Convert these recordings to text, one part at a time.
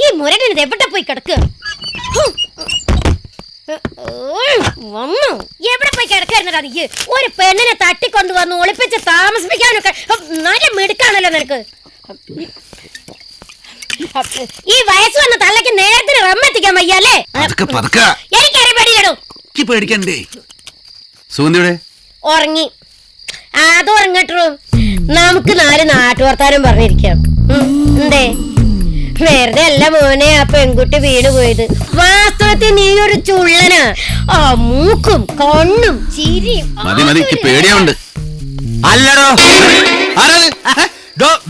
ഈ മുരടനത് എവിടെ പോയി കിടക്കുക? വന്നു എവിടെ പോയി കിടക്കായിരുന്നടാ നീ? ഒരു പെണ്ണിനെ തട്ടിക്കൊണ്ടു വന്ന് ഒളിപ്പിച്ച് താമസിപ്പിക്കാനൊക്കെ നല്ല മിടുക്കാണല്ലോ നിനക്ക്. ഈ വയസ്സ് വന്ന തള്ളക്ക് നേരത്തിന് റമ്മെത്തിക്കാൻ വയ്യല്ലേ? എനിക്കറിയാൻ പേടിയില്ലടോ. ഉറങ്ങി. അത് ഉറങ്ങട്ടോ. നമുക്ക് 4 നാട്ടുവർത്താനം പറഞ്ഞിരിക്കാം. എന്തേ വെറുതെ അല്ല മോനെ ആ പെൺകുട്ടി വീട് പോയത്. വാസ്തവത്തിൽ നീ ഒരു ചുള്ളനാ. ആ മൂക്കും കണ്ണും ചിരിയും പേടിയുണ്ട്. അല്ലടോ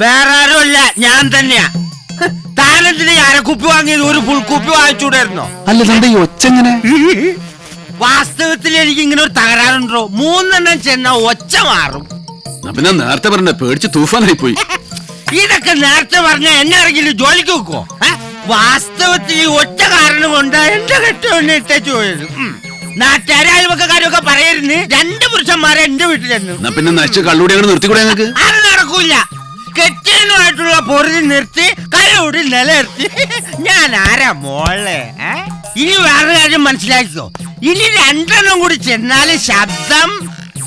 വേറെ ആരുമല്ല, ഞാൻ തന്നെയാ. താരത്തിന് അരക്കുപ്പി വാങ്ങിയത് ഒരു ഫുൾ കുപ്പി വാങ്ങിച്ചൂടായിരുന്നോ? അല്ല ഒച്ചെങ്ങനെ? വാസ്തവത്തിൽ എനിക്ക് ഇങ്ങനെ ഒരു തകരാറുണ്ടോ? 3 ചെന്ന ഒച്ച മാറും. പിന്നെ നേരത്തെ പറഞ്ഞ പേടിച്ച് തൂഫാനായി പോയി. ഇതൊക്കെ നേരത്തെ പറഞ്ഞ എന്നെ ആരെങ്കിലും ജോലിക്ക് വെക്കോ? വാസ്തവത്തിൽ ഈ ഒറ്റ കാരണം കൊണ്ട് എന്റെ കെട്ടവനെ ഇട്ടു പോയത്. നാട്ടുകാരെ അയൽവക്കാരൊക്കെ പറയുന്നു 2 പുരുഷന്മാരെ എന്റെ വീട്ടിലെന്നു. പിന്നെ നശിച്ച് കള്ളൂടി അങ്ങനെ നിർത്തിക്കൂടെ? അത് നടക്കൂല. കെട്ടിയനുമായിട്ടുള്ള പൊറുതി നിർത്തി കലൂടി നിലനിർത്തി ഞാൻ ആരാ മോളെ? ഇനി വേറെ കാര്യം മനസ്സിലാക്കിക്കോ. ഇനി 2 കൂടി ചെന്നാല് ശബ്ദം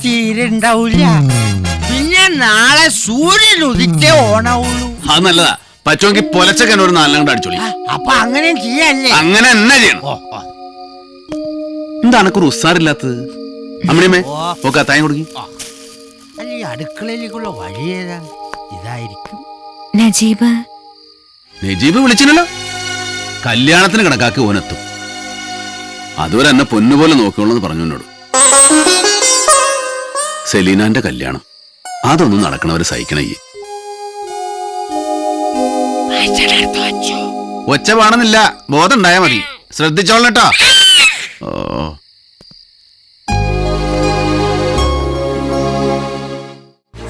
തീരെ ഉണ്ടാവൂല. പിന്നെ നാളെ സൂര്യൻ ഉദിച്ചേ ഓണാവുള്ളൂ. അത് നല്ലതാ. പറ്റുമെങ്കിൽ പൊലച്ചക്കൻ ഒരു 4 അടിച്ചോളി. അപ്പൊ അങ്ങനെ ചെയ്യല്ലേ? അങ്ങനെ തന്നെ ചെയ്യണം. എന്താണ് ഒരു ഉസാറില്ലാത്തത്? അമ്മണിയമ്മേ ഓക്കെ തായം കൊടുക്കി. അല്ല ഈ അടുക്കളയിലേക്കുള്ള വഴി ഏതാ? ഇതായിരിക്കും. നജീബ് വിളിച്ചില്ലല്ലോ. കല്യാണത്തിന് കണക്കാക്കി ഓനെത്തും. അതുവരെ എന്നെ പൊന്നുപോലെ നോക്കിയോളെന്ന് പറഞ്ഞു എന്നോട്. സെലീനാന്റെ കല്യാണം അതൊന്നും നടക്കണവരെ സഹിക്കണേ. ഒച്ച പാടുന്നില്ല, ബോധം ഉണ്ടായാ മതി. ശ്രദ്ധിച്ചോളണം കേട്ടോ.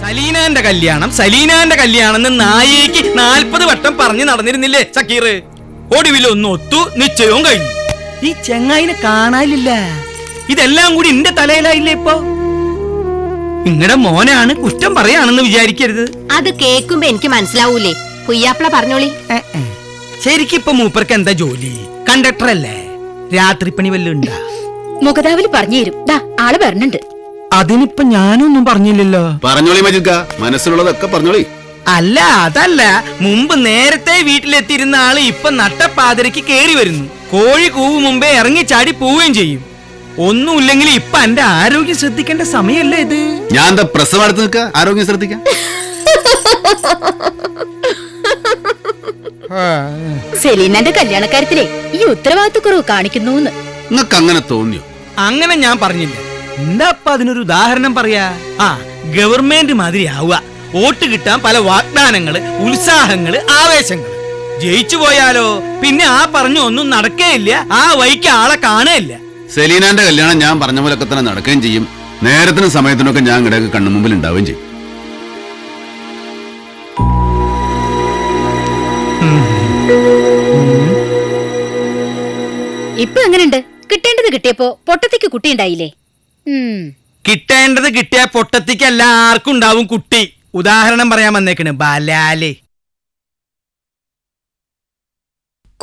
സലീനാന്റെ കല്യാണം നായിക്ക് 40 വട്ടം പറഞ്ഞു നടന്നിരുന്നില്ലേ സക്കീർ? ഒടുവിലൊന്നും ഒത്തു, നിശ്ചയവും കഴിഞ്ഞു. ഈ ചെങ്ങായിനെ കാണാനില്ല. ഇതെല്ലാം കൂടി എന്റെ തലയിലായില്ലേ ഇപ്പൊ? നിങ്ങളുടെ മോനാണ്, കുറ്റം പറയാണെന്ന് വിചാരിക്കരുത്. അത് കേൾക്കുമ്പോ എനിക്ക് മനസ്സിലാവൂലേ. പുയ്യാപ്പിള പറഞ്ഞോളി. ശരിക്കിപ്പൊ മൂപ്പർക്ക് എന്താ ജോലി? കണ്ടക്ടർ അല്ലേ? രാത്രിപ്പണി വല്ലതും ഉണ്ടാ? മുഖതാവിൽ പറഞ്ഞു തരും. ആള് പറഞ്ഞിട്ടുണ്ട്. അതിനിപ്പൊ ഞാനൊന്നും പറഞ്ഞില്ലല്ലോ. പറഞ്ഞോളി മജിദ്, മനസ്സിലുള്ളതൊക്കെ പറഞ്ഞോളി. അല്ല അതല്ല, മുമ്പ് നേരത്തെ വീട്ടിലെത്തിയിരുന്ന ആള് ഇപ്പൊ നട്ടപ്പാതിരക്ക് കേറി വരുന്നു. കോഴി കൂവ് മുമ്പേ ഇറങ്ങി ചാടി പോവുകയും ചെയ്യും. ഒന്നുമില്ലെങ്കിൽ ഇപ്പൊ എന്റെ ആരോഗ്യം ശ്രദ്ധിക്കേണ്ട സമയല്ലേ ഇത്? ഞാൻ എന്താ പ്രസവം അടുത്ത് നിൽക്ക? ആരോഗ്യം ശ്രദ്ധിക്കാം. സെലീനന്റെ കല്യാണക്കാര്യത്തിലെ ഈ ഉത്തരവാദിത്തക്കുറവ് കാണിക്കുന്നു. നിങ്ങൾക്ക് അങ്ങനെ തോന്നിയോ? അങ്ങനെ ഞാൻ പറഞ്ഞില്ല. എന്താ അതിനൊരു ഉദാഹരണം പറയാ? ഗവൺമെന്റ് മാതിരി ആവുക. വോട്ട് കിട്ടാൻ പല വാഗ്ദാനങ്ങള്, ഉത്സാഹങ്ങള്, ആവേശങ്ങള്. ജയിച്ചു പോയാലോ പിന്നെ ആ പറഞ്ഞ ഒന്നും നടക്കേയില്ല. ആ വഴിക്ക് ആളെ കാണുകയില്ല. സെലീനാന്റെ കല്യാണം ഞാൻ പറഞ്ഞ പോലൊക്കെ തന്നെ നടക്കുകയും ചെയ്യും. നേരത്തിനും സമയത്തിനൊക്കെ ഞാൻ ഇടയ്ക്ക് കണ്ണു മുമ്പിൽ ഉണ്ടാവുകയും ചെയ്യും. ഇപ്പൊ എങ്ങനെയുണ്ട്? കിട്ടേണ്ടത് കിട്ടിയപ്പോ പൊട്ടത്തിക്ക് കുട്ടി ഉണ്ടായില്ലേ? കിട്ടേണ്ടത് കിട്ടിയ പൊട്ടത്തിക്ക് എല്ലാവർക്കും ഉണ്ടാവും കുട്ടി. ഉദാഹരണം പറയാൻ വന്നേക്കണ് ബാലാലേ.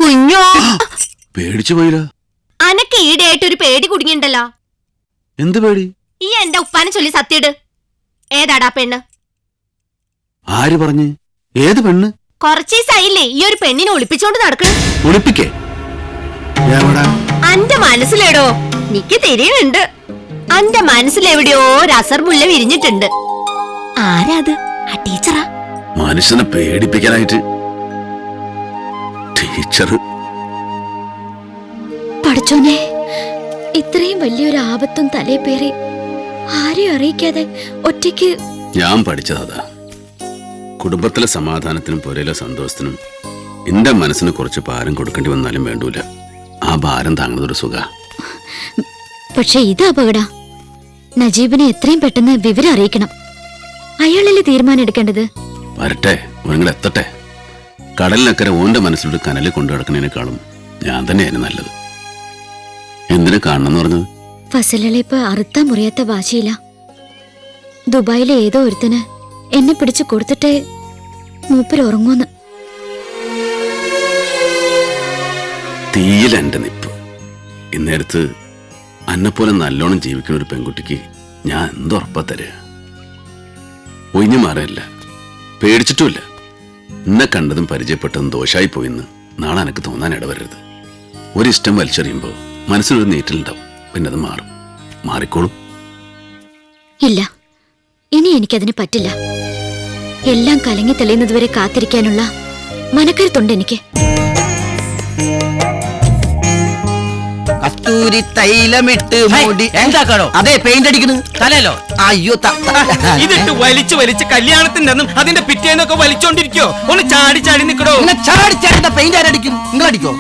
കുഞ്ഞോ പേടിച്ചു പോയില്ല. അനക്ക് ഈടെയായിട്ട് ഒരു പേടി കുടുങ്ങിണ്ടല്ലോ. എന്ത് പേടി? ഈ എന്റെ ഉപ്പാനെ ചൊല്ലി സത്യട്. ഏതാടാ പെണ്ണ്? ആര് പറഞ്ഞു? ഏത് പെണ്ണ്? കുറച്ചീസായില്ലേ ഈ ഒരു പെണ്ണിനെ ഒളിപ്പിച്ചോണ്ട് നടക്കണം. ഒളിപ്പിക്കേ? അന്റെ മനസ്സിലെടോ നിക്ക് തിരിയുന്നുണ്ട്. അന്റെ മനസ്സിലെവിടെയോ രസർമുല്ല വിരിഞ്ഞിട്ടുണ്ട്. ആരാത്? ആ ടീച്ചറാ. മനുഷ്യനെ പേടിപ്പിക്കാനായിട്ട് ടീച്ചർ. പഠിച്ചോനെ, ഇത്രയും വലിയൊരു ആപത്തും തലേ പേരെ ആരെയും അറിയിക്കാതെ ഒറ്റയ്ക്ക്. ഞാൻ പഠിച്ചതാ. കുടുംബത്തിലെ സമാധാനത്തിനും പുരയിലെ സന്തോഷത്തിനും എന്റെ മനസ്സിന് കുറച്ച് ഭാരം കൊടുക്കേണ്ടി വന്നാലും വേണ്ടൂല. ആ ഭാരം താങ്ങുന്നതൊരു സുഖ. പക്ഷെ ഇത് അപകട. നജീബിനെ എത്രയും പെട്ടെന്ന് വിവരം അറിയിക്കണം. അയാളല്ലേ തീരുമാനം എടുക്കേണ്ടത്. വരട്ടെ, നിങ്ങൾ എത്തട്ടെ. കടലിനക്കരെ ഓന്റെ മനസ്സിലൊരു കനലിൽ കൊണ്ടു കിടക്കുന്നതിനേക്കാളും ഞാൻ തന്നെയാണ് നല്ലത്. എന്തിനു കാണണമെന്ന് പറഞ്ഞത്? ഫസലുകളെ ഇപ്പൊ അറുത്താ മുറിയാത്ത വാശിയില്ല. ദുബായിലെ ഏതോ ഒരുത്തന് എന്നെ പിടിച്ചു കൊടുത്തിട്ടേ മൂപ്പര് ഉറങ്ങൂന്ന്. തീയില എന്റെ നിപ്പ്. ഇന്നേരത്ത് അന്നെപ്പോലെ നല്ലോണം ജീവിക്കുന്ന ഒരു പെൺകുട്ടിക്ക് ഞാൻ എന്തുറപ്പാ തരാ? ഒഴിഞ്ഞു മാറല്ല, പേടിച്ചിട്ടുമില്ല. എന്നെ കണ്ടതും പരിചയപ്പെട്ടതും ദോഷായി പോയിന്ന് നാളെ എനിക്ക് തോന്നാൻ ഇടവരരുത്. ഒരിഷ്ടം വലിച്ചെറിയുമ്പോ മനസ്സിനൊരു നീറ്റലുണ്ടാവും, പിന്നെ അത് മാറും. മാറിക്കോളും. ഇല്ല, ഇനി എനിക്കതിന് പറ്റില്ല. എല്ലാം കലങ്ങി തെളിയുന്നതുവരെ കാത്തിരിക്കാനുള്ള മനക്കരുത്തുണ്ട് എനിക്ക്. കസ്തൂരി തൈലമിട്ട് മൂടി. എന്താക്കാടോ? അതെ, പെയിന്റ് അടിക്കണ് തലല്ലോ. അയ്യോ ഇതിട്ട് വലിച്ച് വലിച്ച് കല്യാണത്തിന്റെ അന്നും അതിന്റെ പിറ്റേന്നൊക്കെ വലിച്ചോണ്ടിരിക്കോ? ഒന്ന് ചാടി ചാടി നിക്കടോ. ഇങ്ങനെ ചാടി ചാടിന്റെ പെയിന്റ് ആരടിക്കും? നിങ്ങൾ അടിക്കോ?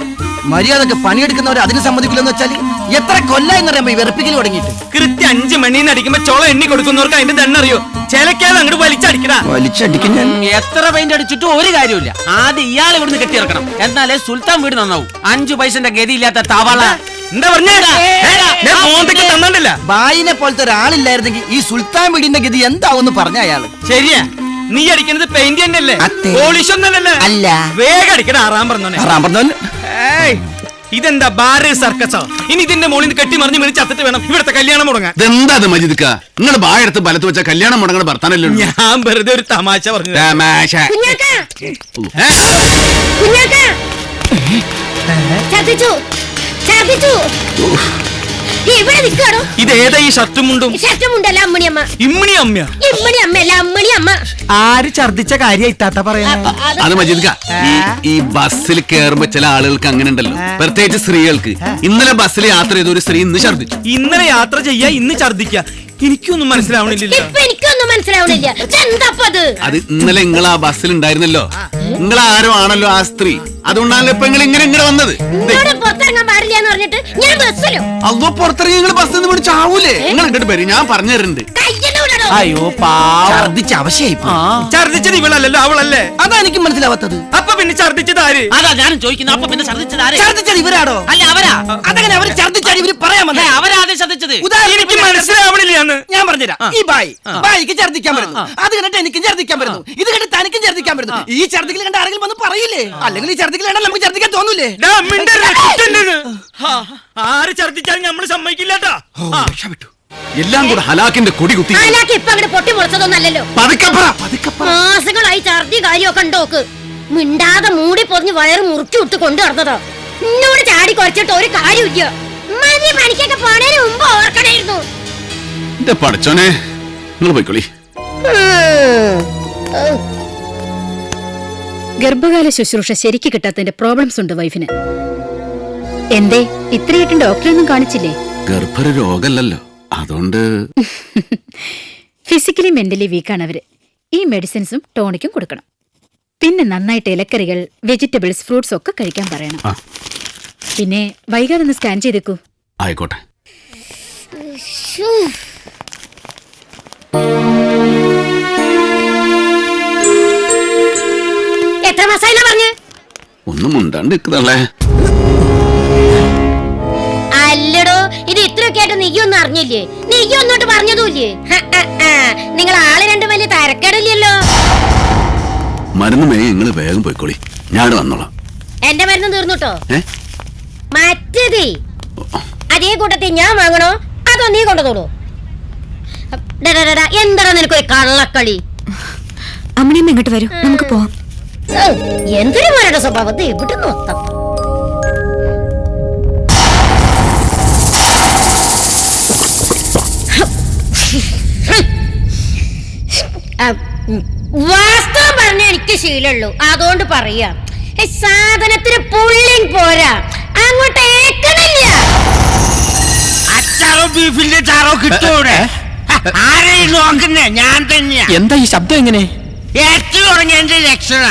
മര്യാദക്ക് പണിയെടുക്കുന്നവർ അതിന് സമ്മതിക്കില്ലെന്ന് വെച്ചാല് എത്ര കൊല്ലാന്ന് പറയുമ്പോ ഈ വെറുപ്പിക്കൽ തുടങ്ങിയിട്ട്. കൃത്യം 5 മണിന്ന് അടിക്കുമ്പോ ചോള എണ്ണി കൊടുക്കുന്നവർക്ക് അതിന്റെ ദണ്ണറിയോ? ചിലക്കാതെ അങ്ങോട്ട് വലിച്ചടിക്കടാ. വലിച്ചടിക്കും ഞാൻ. എത്ര പെയിന്റ് അടിച്ചിട്ടും ഒരു കാര്യമില്ല. ആദ്യം ഇയാളെ ഇവിടുന്ന് കെട്ടിയിറക്കണം, എന്നാലേ സുൽത്താൻ വീട് നന്നാവും. 5 പൈസന്റെ ഗതിയില്ലാത്ത തവള. എന്താ പറഞ്ഞേടാ? ഞാൻ മോന്തയ്ക്ക് തന്നിട്ടില്ല. ബായിനെ പോലത്തെ ഒരാളില്ലായിരുന്നെങ്കിൽ ഈ സുൽത്താൻ വീടിന്റെ ഗതി എന്താവും പറഞ്ഞ അയാള്. ശരിയാ, നീ അടിക്കുന്നത് പെയിന്റ് തന്നെയല്ലേ? അതെ. പോളിഷ് ഒന്നല്ലേ? അല്ല. വേഗം അടിക്കട. ആറാം പറഞ്ഞോനെ. ഏയ്, ഇതെന്താ ബാറ് സർക്കസോ? ഇനി ഇതിന്റെ മുകളിൽ നിന്ന് കെട്ടി മറിഞ്ഞ് മേടിച്ച് ചത്തിട്ട് വേണം ഇവിടുത്തെ കല്യാണം മുടങ്ങാൻ. ഇതെന്താ അത് മജിദ്ക്ക? നിങ്ങൾ ബായെടുത്ത് ബലത്ത് വെച്ച കല്യാണം മുടങ്ങുന്ന ഭർത്താനല്ലോ. ഞാൻ വെറുതെ ഒരു തമാശ പറഞ്ഞു. തമാശ. കുഞ്ഞാക്ക, കുഞ്ഞാക്ക, ഛർദിച്ചു, ഛർദിച്ചു. ഇവിടെ നിൽക്കാണോ? ഇതേതാ ഈ ഷർട്ടും മുണ്ടും? ഷർട്ടുമുണ്ടല്ല അമ്മണിയമ്മ. ഇമ്മണി അമ്മയാ? ഇമ്മണി അമ്മയല്ല, അമ്മണി അമ്മ. ആര് ഛർദിച്ച കാര്യം ഇത്താത്ത പറയാ? അത് മജിദ്ക്ക, ഈ ബസ്സിൽ കയറുമ്പോ ചില ആളുകൾക്ക് അങ്ങനെ ഉണ്ടല്ലോ, പ്രത്യേകിച്ച് സ്ത്രീകൾക്ക്. ഇന്നലെ ബസ്സിൽ യാത്ര ചെയ്ത ഒരു സ്ത്രീ ഇന്ന് ഛർദിച്ചു. ഇന്നലെ യാത്ര ചെയ്യാ, ഇന്ന് ഛർദിക്ക. എനിക്കൊന്നും മനസ്സിലാവണില്ല. ഇപ്പൊ എനിക്കൊന്നും മനസ്സിലാവണില്ല. എന്താപ്പത്? അത് ഇന്നലെ നിങ്ങൾ ആ ബസ്സിൽ ഉണ്ടായിരുന്നല്ലോ. നിങ്ങൾ ആരോ ആണല്ലോ ആ സ്ത്രീ. അതുകൊണ്ടാണല്ലോ ഇപ്പൊ നിങ്ങൾ ഇങ്ങനെ വന്നത്. ഇവിടെ പുറത്തിറങ്ങാൻ പാടില്ല എന്ന് പറഞ്ഞിട്ട് ഞാൻ ബസ്സിലോ? അതോ പുറത്തിറങ്ങി നിങ്ങൾ ബസ്സിൽ നിന്ന് പിടിച്ച് ചാവൂലേ? നിങ്ങൾ ഇങ്ങോട്ട് വരും, ഞാൻ പറഞ്ഞു തരുന്നുണ്ട്. കയ്യല്ലൂടോ? അയ്യോ പാവം. ഛർദിച്ച അവശയായി. ഛർദിച്ചത് ഇവളല്ലല്ലോ, അവളല്ലേ? അതാ എനിക്ക് മനസ്സിലാവാത്തത്. അപ്പൊ പിന്നെ ഛർദിച്ചത് ആര്? അതാ ഞാനും ചോദിക്കുന്നത്. അപ്പൊ പിന്നെ ഛർദിച്ചത് ആര്? ഛർദിച്ചത് ഇവരാണോ? അല്ല, അവരാ. അതങ്ങനെ അവര് ഛർദിച്ചാൽ ഇവര് പറയാൻ വന്നേ. അവരാദ്യം ഛർദിച്ചത്. എനിക്ക് മനസ്സിലാവണില്ലാന്ന്. ഞാൻ പറഞ്ഞുതരാം. ഈ ബായിക്ക് ഛർദിക്കാൻ വരുന്നു, അത് കണ്ടിട്ട് എനിക്കും ഛർദിക്കാൻ വരുന്നു, ഇത് കണ്ടിട്ട് തനിക്കും ഛർദിക്കാൻ വരുന്നു. ഈ ഛർദിക്കൽ കണ്ട ആരെങ്കിലും വന്ന് പറയില്ലേ? അല്ലെങ്കിൽ ഈ ഛർദിക്കൽ കണ്ടാൽ നമുക്ക് ഛർദിക്കാൻ തോന്നൂലേ? ഡാ, മിണ്ടരുത്, കുത്തരുത്. ആര് ഛർദിച്ചാലും നമ്മള് സമ്മതിക്കില്ലാട്ടാ. എല്ലാം കൂടെ ഹലാക്കിന്റെ കൊടി കുത്തി. ആലാക്ക് ഇപ്പൊ അങ്ങനെ പൊട്ടി മുളച്ചതൊന്നല്ലോ. മാസങ്ങളായി ഛർദി കാര്യമൊക്കെ ഉണ്ടോക്ക്. മിണ്ടാതെ മൂടി പൊതിഞ്ഞ് വയറ് മുറുക്കി വിട്ട് കൊണ്ടു നടന്നതോ. എന്നോട് ചാടി കുറച്ചിട്ട് ഒരു കാര്യമില്ല. മതി പണിക്കൊക്കെ പോണേന് മുമ്പ് ഓർക്കണായിരുന്നു. എന്റെ പടച്ചോനെ, നിങ്ങൾ പോയിക്കോളി. ഗർഭകാല ശുശ്രൂഷ ശരിക്ക് കിട്ടാത്തതിന്റെ പ്രോബ്ലംസ് ഉണ്ട് വൈഫിന്. എന്തേ ഇത്രയായിട്ടും ഡോക്ടറൊന്നും കാണിച്ചില്ലേ? ഗർഭര രോഗമല്ലല്ലോ, അതുകൊണ്ട്. ഫിസിക്കലി മെന്റലി വീക്കാണ് അവര്. ഈ മെഡിസിൻസും ടോണിക്കും കൊടുക്കണം. പിന്നെ നന്നായിട്ട് ഇലക്കറികൾ, വെജിറ്റബിൾസ്, ഫ്രൂട്ട്സ് ഒക്കെ കഴിക്കാൻ പറയണം. പിന്നെ വൈകാതെ ഒന്ന് സ്കാൻ ചെയ്തേക്കൂ. ആയിക്കോട്ടെ. എത്ര മാസായി പറഞ്ഞ്? ഒന്നും മുണ്ടാണ്ട് നിൽക്കുന്നല്ലേ. അല്ലടോ, ഇത് ഇത്രയൊക്കെ ആയിട്ട് നീയൊന്നും അറിഞ്ഞില്ലേ? നീയൊന്നോട്ട് പറഞ്ഞതുമില്ലേ? നിങ്ങൾ ആള് രണ്ടും വലിയ തരക്കേടില്ലല്ലോ. മരുന്ന് നിങ്ങൾ വേഗം പോയിക്കോളി, ഞാൻ വന്നോളാം. എന്റെ മരുന്ന് തീർന്നുട്ടോ? മറ്റേതേ അതേ കൂട്ടത്തിൽ ഞാൻ വാങ്ങണോ അതോ നീ കൊണ്ടുതോളൂ? എന്താ നിനക്കൊരു കള്ളക്കളി? അമ്മണിയമ്മ ഇങ്ങോട്ട് വരൂ, നമുക്ക് പോവാം. എന്തൊരു മരുടെ സ്വഭാവത്തെ ഇവിടെ മൊത്തം. വാസ്തവം പറഞ്ഞ എനിക്ക് ശീലമുള്ളൂ, അതുകൊണ്ട് പറയാ. സാധനത്തിന് പുള്ളിങ് പോരാ, അങ്ങോട്ട് ഏക്കണില്ല. അച്ചാറോ ബീഫിന്റെ ചാറോ കിട്ടൂടെ? ആരെയും നോക്കുന്നേ ഞാൻ തന്നെയാ. എന്താ ഈ ശബ്ദം എങ്ങനെ? ഏറ്റു തുടങ്ങിയതിന്റെ ലക്ഷണ.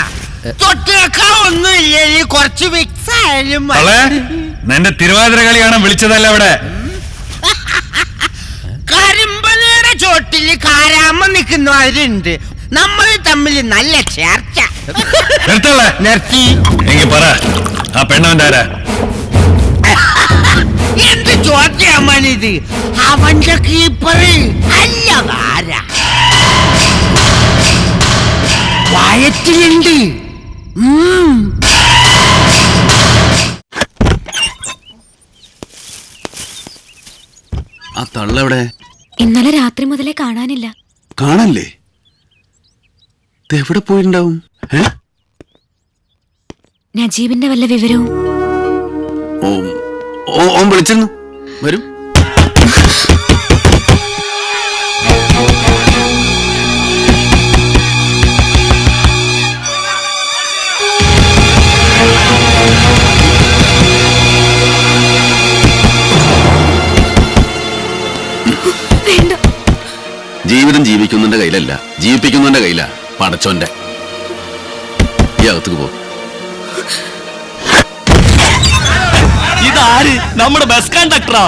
തൊട്ടേക്കാ ഒന്നുമില്ല, കുറച്ച് വിക്സ് ആയാലും നിന്റെ തിരുവാതിര കളി കാണാൻ വിളിച്ചതല്ല ഇവിടെ. കരിമ്പനയുടെ ചോട്ടില് കാരാമ നിൽക്കുന്നവരുണ്ട്. നമ്മൾ തമ്മിൽ നല്ല ചേർച്ച. നിർത്തി. എങ്കിൽ പറ, ആ പെണ്ണവന്റെ ആരാ? എന്ത് ചോദ്യമാണിത്? അവന്റെ കീപ്പറ് അല്ല, ആരാ? വയറ്റിലുണ്ട്. തള്ളെവിടെ? ഇന്നലെ രാത്രി മുതലേ കാണാനില്ല. കാണല്ലേ? എവിടെ പോയിട്ടുണ്ടാവും? നജീബിന്റെ വല്ല വിവരവും? ഓൻ വിളിച്ചിരുന്നു, വരും. ജീവിതം ജീവിക്കുന്നതിന്റെ കയ്യിലല്ല, ജീവിപ്പിക്കുന്നതിന്റെ കയ്യിലാ. പടച്ചോന്റെ. ഈ അകത്തേക്ക് പോ. ഇതാര്? നമ്മുടെ ബസ് കണ്ടക്ടറാ.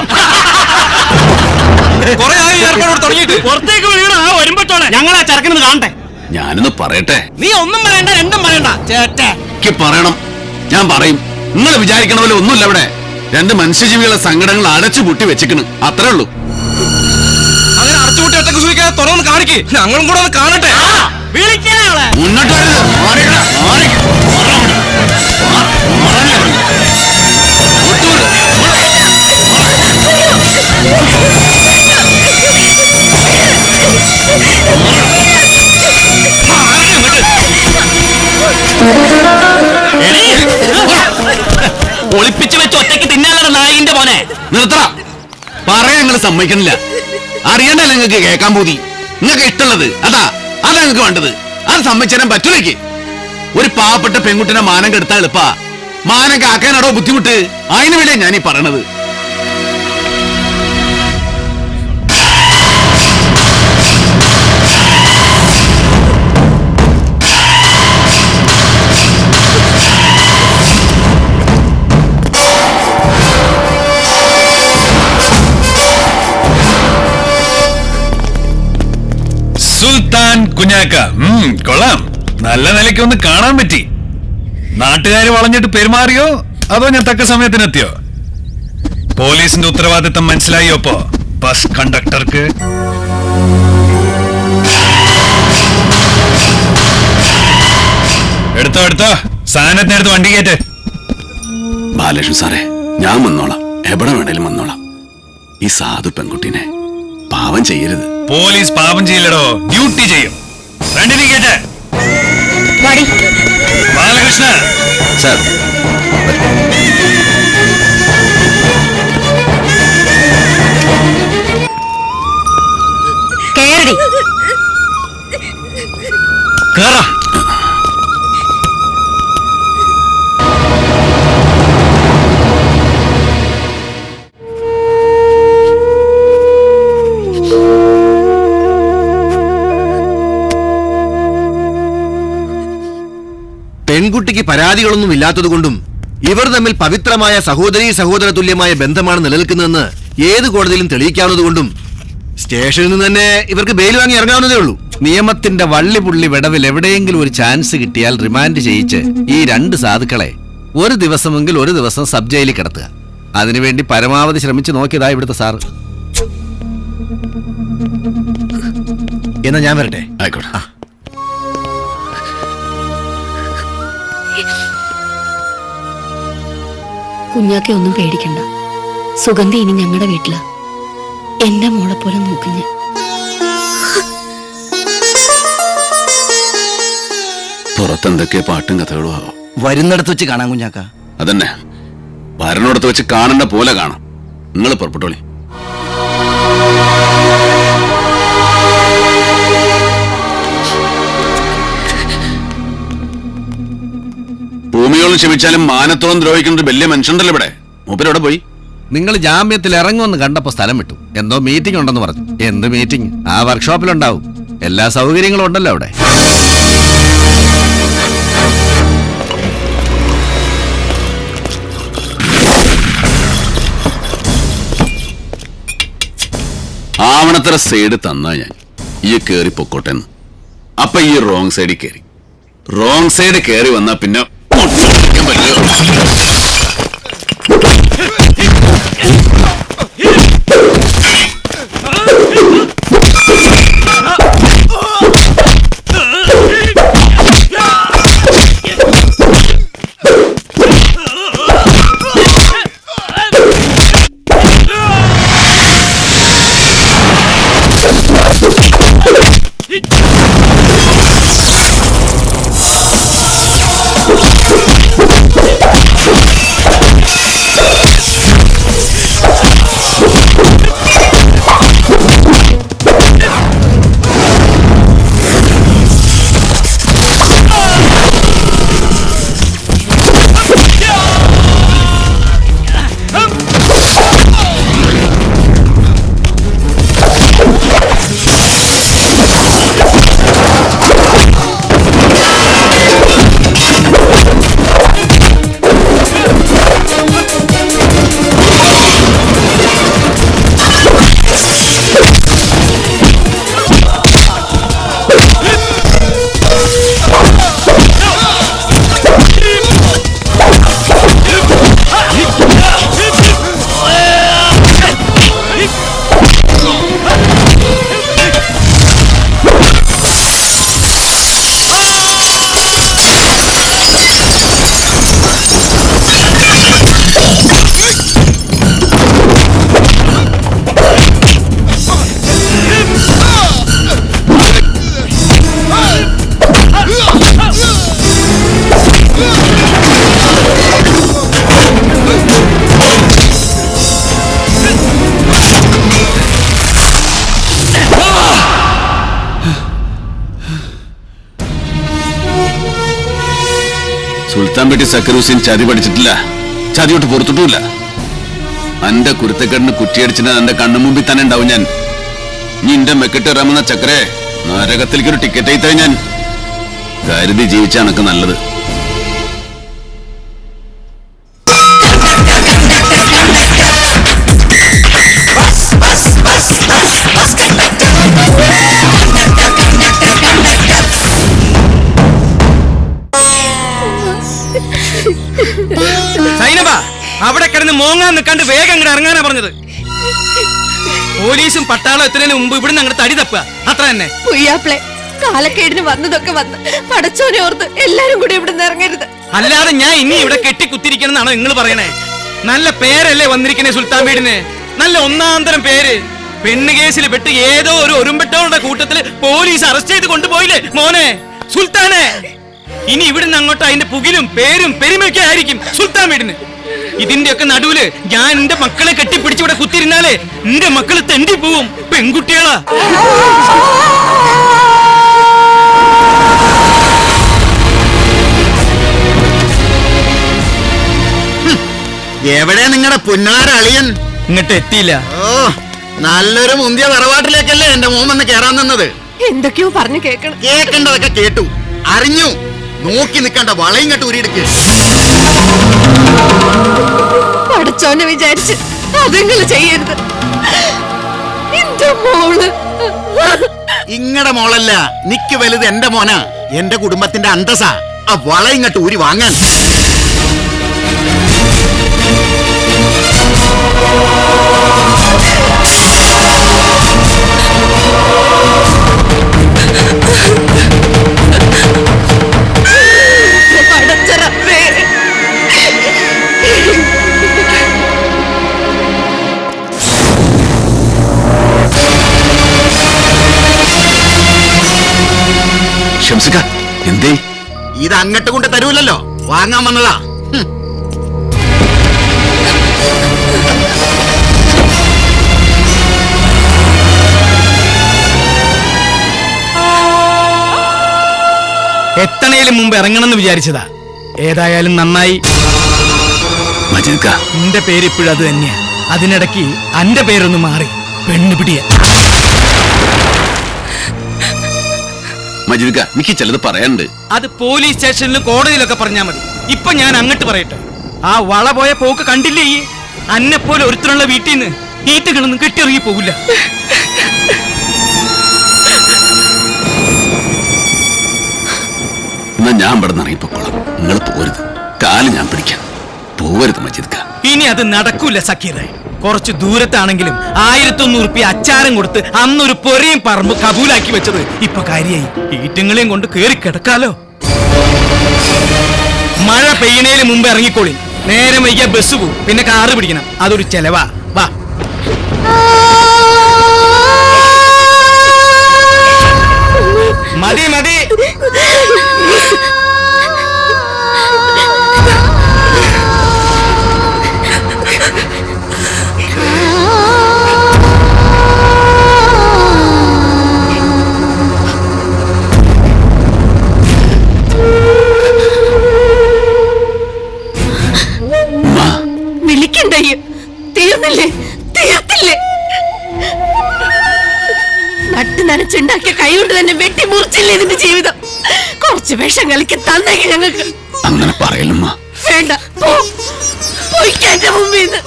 പുറത്തേക്ക് വരുമ്പോഴാണ് ഞങ്ങൾ ആ ചെറുക്കനത് കാണട്ടെ. ഞാനൊന്ന് പറയട്ടെ? നീ ഒന്നും പറയണ്ട, രണ്ടും പറയണ്ട ചേട്ടേ. എനിക്ക് പറയണം, ഞാൻ പറയും. നിങ്ങൾ വിചാരിക്കണ പോലെ ഒന്നുമില്ല ഇവിടെ. രണ്ട് മനുഷ്യജീവികളുടെ സങ്കടങ്ങൾ അടച്ചു പൂട്ടി വെച്ചിക്കണ്, അത്രേ ഉള്ളൂ. അങ്ങനെ അടച്ചുപൂട്ടി ഒറ്റക്ക് സൂചിക്കാതെ തുറന്ന് കാണിക്ക്, ഞങ്ങളും കൂടെ ഒന്ന് കാണട്ടെ. മുന്നോട്ട് വരരുത്. മാറിക്കടാ, മാറിക്ക്. ഒളിപ്പിച്ചു വെച്ച് ഒറ്റയ്ക്ക് തിന്നാനുള്ള നായിന്റെ മോനെ. നിർത്തറ. പറയാൻ നിങ്ങൾ സമ്മതിക്കണില്ല. അറിയണ്ടല്ല നിങ്ങൾക്ക് കേൾക്കാൻ പോതി. നിങ്ങൾക്ക് ഇഷ്ടമുള്ളത് അതാ നിങ്ങൾക്ക് വേണ്ടത്. അത് സമ്മതിച്ചു പറ്റൂലേക്ക്. ഒരു പാവപ്പെട്ട പെൺകുട്ടിനെ മാനം കെടുത്താൽ എളുപ്പാ. മാനം കാക്കാനാടോ ബുദ്ധിമുട്ട്. അതിനു വേണ്ടിയാ ഞാനീ പറയണത്. സുൽത്താൻ കുഞ്ഞാക്ക, കൊള്ളാം. നല്ല നിലയ്ക്ക് ഒന്ന് കാണാൻ പറ്റി. നാട്ടുകാര് വളഞ്ഞിട്ട് പെരുമാറിയോ അതോ ഞാൻ തക്ക സമയത്തിനെത്തിയോ? പോലീസിന്റെ ഉത്തരവാദിത്തം മനസ്സിലായോ ഇപ്പോ ബസ് കണ്ടക്ടർക്ക്? എടുത്തോ സാധനത്തിനടുത്ത് വണ്ടി കയറ്റ്. ബാലകൃഷ്ണൻ സാറേ, ഞാൻ വന്നോളാം. എവിടെ വേണേലും വന്നോളാം. ഈ സാധു പെൺകുട്ടീനെ പാവം ചെയ്യരുത്. പോലീസ് പാപം ചെയ്യില്ലടോ, ഡ്യൂട്ടി ചെയ്യും. രണ്ടിനും കേട്ടെ. ബാലകൃഷ്ണ സാർ, കേറടി. കേറാ. പെൺകുട്ടിക്ക് പരാതികളൊന്നും ഇല്ലാത്തതുകൊണ്ടും ഇവർ തമ്മിൽ പവിത്രമായ സഹോദര തുല്യമായ ബന്ധമാണ് നിലനിൽക്കുന്നതെന്ന് ഏത് കോടതിയിലും തെളിയിക്കാവുന്നതുകൊണ്ടും സ്റ്റേഷനിൽ നിന്ന് തന്നെ ഇവർക്ക് ബെയിൽ വാങ്ങി ഇറങ്ങാവുന്നതേ ഉള്ളൂ. നിയമത്തിന്റെ വള്ളിപുള്ളി വിടവിൽ എവിടെയെങ്കിലും ഒരു ചാൻസ് കിട്ടിയാൽ റിമാൻഡ് ചെയ്യിച്ച് ഈ രണ്ട് സാധുക്കളെ ഒരു ദിവസം സബ് ജയിലിൽ കിടത്തുക. അതിനുവേണ്ടി പരമാവധി ശ്രമിച്ചു നോക്കിയതാ ഇവിടുത്തെ സാറ്. എന്നാ ഞാൻ വരട്ടെ. ആയിക്കോട്ടെ. കുഞ്ഞാക്കെ ഒന്നും പേടിക്കണ്ട. സുഗന്ധി ഇനി ഞങ്ങളുടെ വീട്ടില് എന്റെ മോളെ പോലെ നോക്കുഞ്ഞ. പുറത്തെന്തൊക്കെ പാട്ടും കഥകളും ആവോ. വരുന്നിടത്ത് വെച്ച് കാണാൻ കുഞ്ഞാക്ക. അതന്നെ, വരണോടത്ത് വെച്ച് കാണേണ്ട പോലെ കാണാം. നിങ്ങൾ പുറപ്പെട്ടോളി. ഭൂമിയോളം ക്ഷമിച്ചാലും മാനത്തോളം ദ്രോഹിക്കുന്ന ഒരു വലിയ മനുഷ്യണ്ടല്ലോ ഇവിടെ. മൂപ്പരവിടെ പോയി? നിങ്ങൾ ജാമ്യത്തിൽ ഇറങ്ങുമെന്ന് കണ്ടപ്പോ സ്ഥലം വിട്ടു. എന്തോ മീറ്റിംഗ് ഉണ്ടെന്ന് പറഞ്ഞു. എന്ത് മീറ്റിംഗ്? ആ വർക്ക്ഷോപ്പിലുണ്ടാവും. എല്ലാ സൗകര്യങ്ങളും ഉണ്ടല്ലോ അവിടെ. ആവണത്ര സൈഡ് തന്നാ ഞാൻ ഈ കേറി പൊക്കോട്ടെ. അപ്പൊ ഈ റോങ് സൈഡിൽ കയറി. റോങ് സൈഡ് കയറി വന്നാ പിന്നെ പറ്റില്ല. സുൽത്താൻ പേട്ടി സക്കറൂസിൻ ചതി പഠിച്ചിട്ടില്ല, ചതിയോട്ട് പുറത്തിട്ടുമില്ല. എന്റെ കുരുത്തക്കെട്ടിന് കുറ്റിയടിച്ചിട്ട് എന്റെ കണ്ണു മുമ്പിൽ തന്നെ ഉണ്ടാവും ഞാൻ. നിന്റെ മെക്കിട്ട് ഇറങ്ങുന്ന ചക്കരെ നരകത്തിലേക്ക് ഒരു ടിക്കറ്റ് അയത്തായി ഞാൻ. കരുതി ജീവിച്ച എനക്ക് നല്ലത്. സൈനബ, അവിടെ കിടന്ന് മോങ്ങാൻ നിൽക്കാണ്ട് വേഗം അങ്ങോട്ട് ഇറങ്ങാനാ പറഞ്ഞത്. പോലീസും പട്ടാളം എത്തുന്നതിന് മുമ്പ് ഇവിടുന്ന് അങ്ങോട്ട് തടി തപ്പുക, അത്ര തന്നെ. പുയ്യാപ്പിളെ, കാലക്കേടിന് വന്നതൊക്കെ വന്ന് പടച്ചോനെ ഓർത്ത് എല്ലാരും കൂടി ഇവിടുന്ന് ഇറങ്ങരുത്. അല്ലാതെ ഞാൻ ഇനി ഇവിടെ കെട്ടിക്കുത്തിരിക്കണം എന്നാണോ നിങ്ങൾ പറയണേ? നല്ല പേരല്ലേ വന്നിരിക്കണേ സുൽത്താൻ വീടിന്, നല്ല ഒന്നാന്തരം പേര്. പെണ്ണ് കേസിൽ പെട്ട് ഏതോ ഒരു ഒരുമ്പെട്ടവരുടെ കൂട്ടത്തില് പോലീസ് അറസ്റ്റ് ചെയ്ത് കൊണ്ടുപോയില്ലേ മോനെ സുൽത്താനെ. ഇനി ഇവിടുന്ന് അങ്ങോട്ട് അതിന്റെ പുകിലും പേരും പെരുമയൊക്കെ ആയിരിക്കും സുൽത്താൻ വീടിന്. ഇതിന്റെയൊക്കെ നടുവില് ഞാൻ എന്റെ മക്കളെ കെട്ടിപ്പിടിച്ച് ഇവിടെ കുത്തിരുന്നാലേ എന്റെ മക്കള് തെണ്ടി പോവും. പെൺകുട്ടികളാ. എവിടെ നിങ്ങളുടെ പുന്നാര അളിയൻ? ഇങ്ങോട്ട് എത്തിയില്ല. ഓ, നല്ലൊരു മുന്തിയ തറവാട്ടിലേക്കല്ലേ എന്റെ മോൻ വന്ന് കേറാൻ നിന്നത്. എന്തൊക്കെയോ പറഞ്ഞു കേൾക്കണം. കേൾക്കേണ്ടതൊക്കെ കേട്ടു, അറിഞ്ഞു. നോക്കി നിൽക്കണ്ട, വളയും കെട്ട് ഉരിയെടുക്ക്. പടച്ചോനെ വിചാരിച്ച് അതെങ്ങൾ ചെയ്യരുത്. എന്റെ മോള് ഇങ്ങടെ മോളല്ല, നിക്ക് വലുത് എന്റെ മോനാ, എന്റെ കുടുംബത്തിന്റെ അന്തസാ. ആ വളയും കെട്ട് ഊരി വാങ്ങാൻ. പടച്ചറപ്പേ, ഷംസിക്ക, എന്തേ? ഇത് അങ്ങോട്ട് കൊണ്ട് തരൂലല്ലോ, വാങ്ങാൻ വന്നതാ. എത്തണേലും മുമ്പ് ഇറങ്ങണമെന്ന് വിചാരിച്ചതാ. ഏതായാലും നന്നായി. മജീദ്ക്ക, എന്റെ പേര് ഇപ്പോഴും അത് തന്നെയാ. അതിനിടയ്ക്ക് അന്റെ പേരൊന്ന് മാറി, പെണ്ണുപിടിയ. മജീദ്ക്ക, എനിക്ക് ചിലത് പറയാനുണ്ട്. അത് പോലീസ് സ്റ്റേഷനിലും കോടതിയിലൊക്കെ പറഞ്ഞാ മതി. ഇപ്പൊ ഞാൻ അങ്ങോട്ട് പറയട്ടെ. ആ വള പോയ പോക്ക് കണ്ടില്ലേ? ഈ അന്നെപ്പോലെ ഒരുത്തരുള്ള വീട്ടിൽ നിന്ന് ഈറ്റകളൊന്നും കെട്ടിയിറങ്ങി പോകില്ല. എന്നാ ഞാൻ ഇവിടെ നിന്ന് ഇറങ്ങിപ്പോക്കോളാം. നിങ്ങൾ പോരുത്, കാല് ഞാൻ പിടിക്കാം. പോവരുത് മജീദ്ക്ക. ഇനി അത് നടക്കൂല സക്കീറെ. കുറച്ച് ദൂരത്താണെങ്കിലും 1100 റുപ്യ അച്ചാരം കൊടുത്ത് അന്നൊരു പൊരയും പറമ്പ് കബൂലാക്കി വെച്ചത് ഇപ്പൊ കാര്യായി. ഈറ്റങ്ങളെയും കൊണ്ട് കേറി കിടക്കാലോ. മഴ പെയ്യണേന് മുമ്പ് ഇറങ്ങിക്കോളി. നേരം വൈകിയ ബസ് പോവും, പിന്നെ കാറ് പിടിക്കണം. അതൊരു ചെലവാ. വാ. മതി മതി. വിളിക്കണ്ടേ? തീർന്നില്ലേ? തീർത്തില്ലേ? നട്ട് നനച്ചുണ്ടാക്കിയ കൈ കൊണ്ട് തന്നെ വെട്ടി മുറിച്ചില്ലേ ഇതിന്റെ ജീവിതം? കുറച്ച് വിഷം കളിക്ക് തന്നേക്ക് ഞങ്ങൾക്ക്. അങ്ങനെ പറയലമ്മ. വേണ്ട, പോയിക്കെന്റെ മുമ്പിൽ നിന്ന്.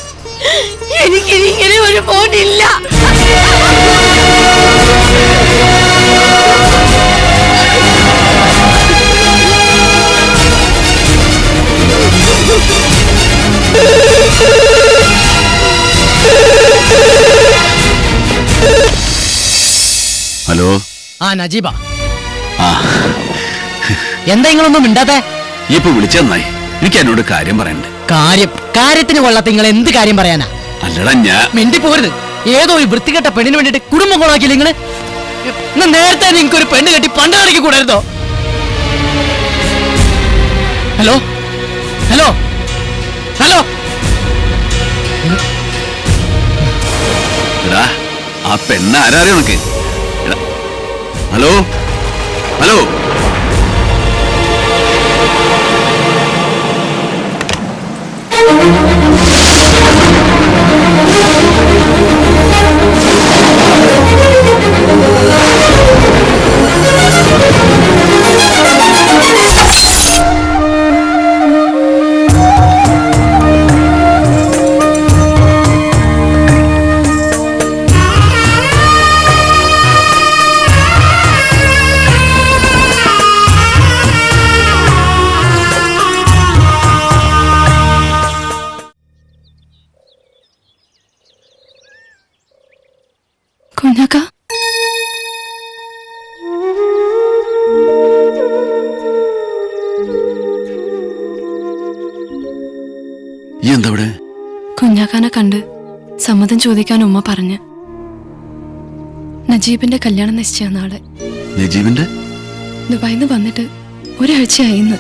എനിക്കിനി ഇങ്ങനെ ഒരു മോനില്ല. ഹലോ. ആ നജീബ, ആ, എന്താ നിങ്ങളൊന്നും മിണ്ടാത്തെ? ഇപ്പൊ വിളിച്ചെന്നായി. എനിക്ക് എന്നോട് കാര്യം പറയണ്ടേ. കാര്യത്തിന് കൊള്ളാത്ത നിങ്ങൾ എന്ത് കാര്യം പറയാനാ? അല്ലടാ, ഞാൻ മിണ്ടി പോരുത്. ഏതോ ഒരു വൃത്തികെട്ട പെണ്ണിന് വേണ്ടിട്ട് കുടുംബം കൊളാക്കിയില്ല നിങ്ങള്. നേരത്തെ നിങ്ങൾക്ക് ഒരു പെണ്ണ് കെട്ടി പണ്ടാടിക്ക് കൂടായിരുന്നോ? Hello hello hello. എടാ, ആ പെണ്ണ് ആരാറിയോ നിനക്ക്? Hello hello. ഈ എന്താ ഇവിടെ? കുഞ്ഞാക്കാനെ കണ്ട് സമ്മതം ചോദിക്കാൻ ഉമ്മ പറഞ്ഞ്. നജീബിന്റെ കല്യാണം നിശ്ചയ നാളെ. നജീബിന്റെ? ദുബായിന്ന് വന്നിട്ട് ഒരാഴ്ചയായിന്ന്.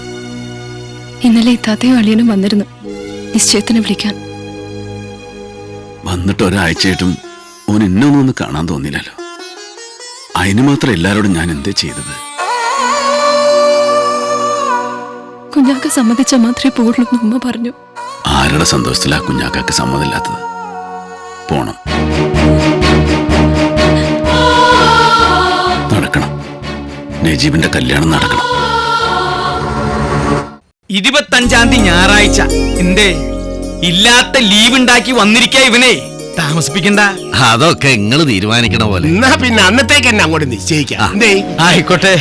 ഇന്നലെ ഇത്താത്തയും അളിയനും വന്നിരുന്നു നിശ്ചയത്തിന് വിളിക്കാൻ. വന്നിട്ട് ഒരാഴ്ചയായിട്ടും ഓൻ എന്നൊന്നും ഒന്ന് കാണാൻ തോന്നിയില്ലല്ലോ. അതിന് മാത്രം എല്ലാരോടും ഞാൻ എന്തേ ചെയ്തത്? കുഞ്ഞാക്ക സമ്മതിച്ച മാത്രമേ പോകുള്ളൂ എന്ന് ഉമ്മ പറഞ്ഞു. ആരുടെ സന്തോഷത്തിലാ കുഞ്ഞാക്കാക്ക് സമ്മതമില്ലാത്തത്? പോണം, നടക്കണം. നജീബിന്റെ കല്യാണം നടക്കണം. 25 ഞായറാഴ്ച. എന്തേ ഇല്ലാത്ത ലീവ് ഉണ്ടാക്കി വന്നിരിക്കാ ഇവനെ? താമസിപ്പിക്കണ്ട. അതൊക്കെ നിങ്ങൾ തീരുമാനിക്കണ പോലെ. എന്നാ പിന്നെ അന്നത്തേക്ക് എന്നെ അങ്ങോട്ട് നിശ്ചയിക്കാം. എന്തേ? ആയിക്കോട്ടെ.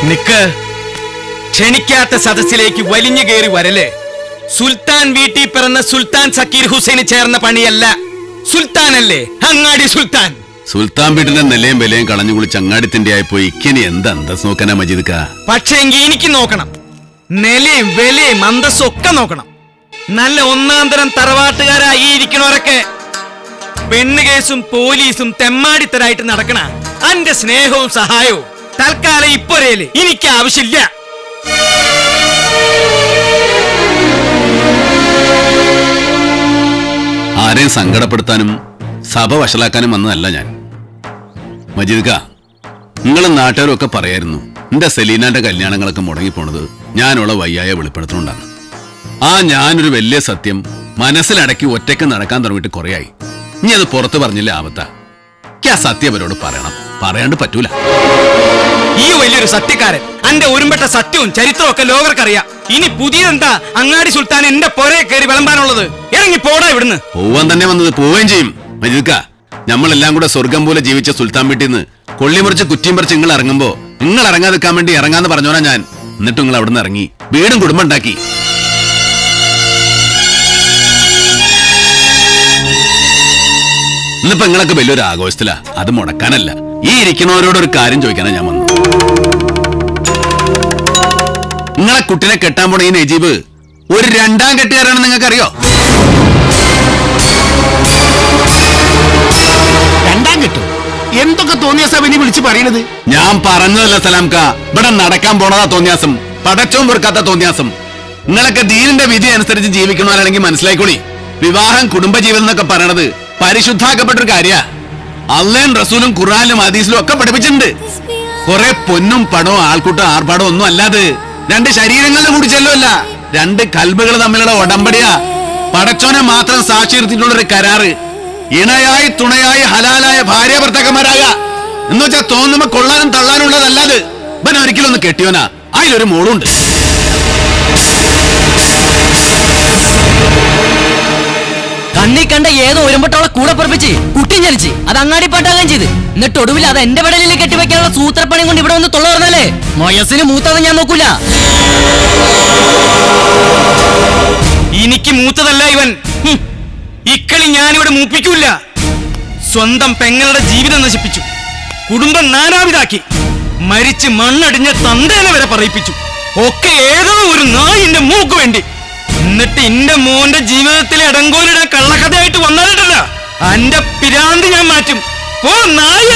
നിക്ക്. ക്ഷണിക്കാത്ത സദസ്സിലേക്ക് വലിഞ്ഞു കയറി വരല് സുൽത്താൻ വീട്ടിൽ പിറന്ന സുൽത്താൻ സക്കീർ ഹുസൈന് ചേർന്ന പണിയല്ല. സുൽത്താനല്ലേ അങ്ങാടി സുൽത്താൻ. സുൽത്താൻ വീട്ടിന്റെ നിലയും വിലയും കളഞ്ഞു കുളിച്ച് അങ്ങാടിത്തിന്റെ ആയിപ്പോയി ഇക്കിനി എന്താ അന്തസ് നോക്കാനാ മജീദ്ക്ക? പക്ഷേ എങ്കിൽ എനിക്ക് നോക്കണം. നിലയും വിലയും അന്തസ്സും ഒക്കെ നോക്കണം. നല്ല ഒന്നാം തരം തറവാട്ടുകാരായി ഇരിക്കണവരൊക്കെ പെണ്ണ് കേസും പോലീസും തെമ്മാടിത്തരായിട്ട് നടക്കണ അന്റെ സ്നേഹവും സഹായവും തൽക്കാലം ഇപ്പൊരേല് എനിക്ക് ആവശ്യമില്ല. ആരെയും സങ്കടപ്പെടുത്താനും സഭ വഷളാക്കാനും വന്നതല്ല ഞാൻ. മജീദ്ക്ക, നിങ്ങളും നാട്ടുകാരും ഒക്കെ പറയായിരുന്നു എന്റെ സെലീനാന്റെ കല്യാണങ്ങളൊക്കെ മുടങ്ങിപ്പോണത് ഞാനുള്ള വയ്യായ വെളിപ്പെടുത്തണുണ്ടാണ്. ആ ഞാനൊരു വലിയ സത്യം മനസ്സിലടക്കി ഒറ്റയ്ക്ക് നടക്കാൻ തുടങ്ങിയിട്ട് കുറയായി. ഇനി അത് പുറത്ത് പറഞ്ഞില്ല ആപത്താ. ആ സത്യം അവരോട് പറയണം, പറയാണ്ട് പറ്റൂല. ഈ വലിയൊരു സത്യക്കാരൻ അന്റെ ഒരുമ്പെട്ട സത്യവും ചരിത്രവും ഒക്കെ ലോകർക്കറിയാം. ഇനി പുതിയതെന്താ അങ്ങാടി സുൽത്താൻ എന്റെ പുറകെ കയറി വിളമ്പാനുള്ളത്? ഇറങ്ങി പോടാ ഇവിടുന്ന്. പോവാൻ തന്നെ വന്നത് പോവുകയും ചെയ്യും. മജീദ്ക്ക, നമ്മളെല്ലാം കൂടെ സ്വർഗം പോലെ ജീവിച്ച സുൽത്താൻ വീട്ടിൽ നിന്ന് കൊള്ളിമുറിച്ച് കുറ്റിയും പറിച്ച് നിങ്ങൾ ഇറങ്ങുമ്പോ നിങ്ങൾ ഇറങ്ങാതിരിക്കാൻ വേണ്ടി ഇറങ്ങാന്ന് പറഞ്ഞോനാ ഞാൻ. എന്നിട്ട് നിങ്ങൾ അവിടെ നിന്ന് ഇറങ്ങി വീടും കുടുംബം ഉണ്ടാക്കി. ഇന്നിപ്പോ നിങ്ങളൊക്കെ വലിയൊരു ആഘോഷത്തിലാ. അത് മുടക്കാനല്ല, ഈ ഇരിക്കുന്നവരോട് ഒരു കാര്യം ചോദിക്കാനാ ഞാൻ വന്നു. നിങ്ങളെ കുട്ടിനെ കെട്ടാൻ പോണ ഈ നജീബ് ഒരു രണ്ടാം കെട്ടുകാരാണെന്ന് നിങ്ങൾക്കറിയോ? രണ്ടാം കെട്ടോ? എന്തൊക്കെ തോന്നിയാസം ഇനി വിളിച്ച് പറയണത്? ഞാൻ പറഞ്ഞതല്ല സലാംക്ക, ഇവിടെ നടക്കാൻ പോണതാ തോന്നിയാസം. പടച്ചവും പൊറുക്കാത്ത തോന്നിയാസം. നിങ്ങളൊക്കെ ദീനിന്റെ വിധി അനുസരിച്ച് ജീവിക്കണവരാണെങ്കിൽ മനസ്സിലായിക്കോളി. വിവാഹം കുടുംബജീവിതം എന്നൊക്കെ പറയണത് പരിശുദ്ധാക്കപ്പെട്ടൊരു കാര്യ. അള്ളയും റസൂലും ഖുർആനിലും ഹദീസിലും ഒക്കെ പഠിപ്പിച്ചിട്ടുണ്ട്. കുറെ പൊന്നും പടവും ആൾക്കൂട്ടം ആർഭാടവും ഒന്നും അല്ലാതെ രണ്ട് ശരീരങ്ങളുടെ കൂടി ചെല്ലുമല്ല, രണ്ട് കൽബുകൾ തമ്മിലുള്ള ഉടമ്പടിയാ. പടച്ചോനെ മാത്രം സാക്ഷി നിർത്തിയിട്ടുള്ളൊരു കരാറ്. ഇണയായി തുണയായി ഹലാലായ ഭാര്യ ഭർത്താക്കന്മാരാക എന്ന് വെച്ചാൽ തോന്നുമ്പോ കൊള്ളാനും തള്ളാനും ഉള്ളതല്ലാതെ ഇവൻ ഒരിക്കലും ഒന്ന് കെട്ടിയോനാ. അതിലൊരു മോളുണ്ട്. കണ്ണി കണ്ട ഏതോ ഒരുമ്പട്ടോളെ കൂടെ പറപ്പിച്ച് കുട്ടി ജനിച്ച് അത് അങ്ങാടി പാട്ടാകുകയും ചെയ്ത്. എന്നിട്ട് ഒടുവിൽ അത് എന്റെ പെടലിൽ കെട്ടിവെക്കാനുള്ള സൂത്രപ്പണി കൊണ്ട് ഇവിടെ വന്ന് തൊള്ള പറഞ്ഞല്ലേ? മൊയസിന് മൂത്തത് ഞാൻ നോക്കൂല. എനിക്ക് മൂത്തതല്ല ഇവൻ. ഇക്കളി ഞാനിവിടെ മൂപ്പിക്കൂല. സ്വന്തം പെങ്ങളുടെ ജീവിതം നശിപ്പിച്ചു, കുടുംബം നാനാവിതാക്കി, മരിച്ച് മണ്ണടിഞ്ഞ തന്തേനെ വരെ പറയിപ്പിച്ചു. ഒക്കെ ഏതോ ഒരു നായിന്റെ മൂക്ക് വേണ്ടി. എന്നിട്ട് എന്റെ മോന്റെ ജീവിതത്തിലെ അടങ്കോലിടാൻ കള്ളക്കഥയായിട്ട് വന്നാലിട്ടല്ല അന്റെ പിരാന്ത് ഞാൻ മാറ്റും. ഓ നായ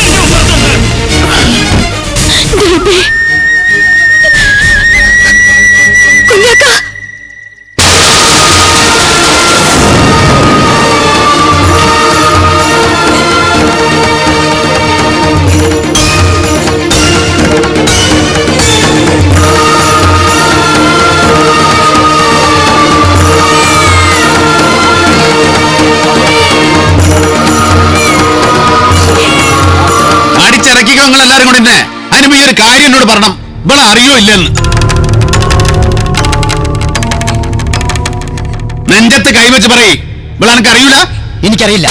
അടിച്ചിറക്കിക്കോ നിങ്ങൾ എല്ലാരും കൂടി തന്നെ. അതിന് ഈ ഒരു കാര്യം എന്നോട് പറയണം, ഇവിടെ അറിയോ ഇല്ലെന്ന്. നെഞ്ചത്ത് കൈവച്ച് പറയേ, ഇവിടെ എനിക്ക് അറിയൂല. എനിക്കറിയില്ല.